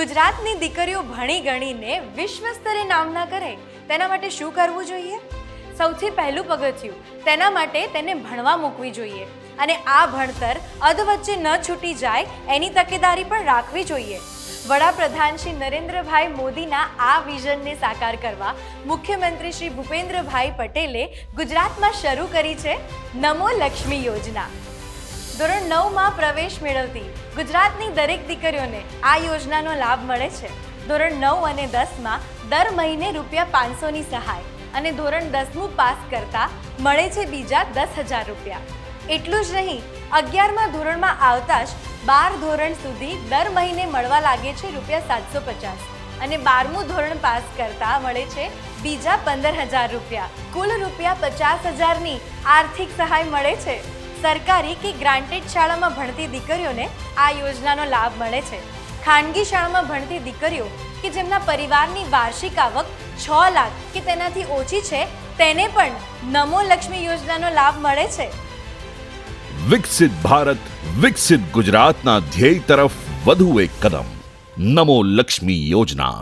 ગુજરાતની દીકરીઓ ભણી ગણીને વિશ્વ સ્તરે નામના કરે તેના માટે શું કરવું જોઈએ? સૌથી પહેલું પગથિયું તેના માટે તેને ભણવા મૂકવી જોઈએ અને આ ભણતર અધવચ્ચે ન છૂટી જાય એની તકેદારી પણ રાખવી જોઈએ. વડાપ્રધાન શ્રી નરેન્દ્રભાઈ મોદીના આ વિઝનને સાકાર કરવા મુખ્યમંત્રી શ્રી ભૂપેન્દ્રભાઈ પટેલે ગુજરાતમાં શરૂ કરી છે નમો લક્ષ્મી યોજના. ધોરણ 9માં પ્રવેશ મેળવતી ગુજરાતની દરેક દીકરીઓને આ યોજનાનો લાભ મળે છે. ધોરણ 9 અને 10માં દર મહિને ₹500ની સહાય અને ધોરણ 10મું પાસ કરતા મળે છે બીજા 10,000 રૂપિયા. એટલું જ નહીં, 11મા ધોરણમાં આવતા જ 12 ધોરણ સુધી દર મહિને મળવા લાગે છે ₹750 અને 12મું ધોરણ પાસ કરતા મળે છે બીજા 15,000 રૂપિયા. કુલ ₹50,000ની આર્થિક સહાય મળે છે. સરકારી કે ગ્રાન્ટેડ શાળામાં ભણતી દીકરીઓને આ યોજનાનો લાભ મળે છે. ખાનગી શાળામાં ભણતી દીકરીઓ કે જેમના પરિવારની વાર્ષિક આવક 6 લાખ કે તેનાથી ઓછી છે તેને પણ નમો લક્ષ્મી યોજનાનો લાભ મળે છે. વિકસિત ભારત વિકસિત ગુજરાતના ધ્યેય તરફ વધુ એક કદમ. નમો લક્ષ્મી યોજના.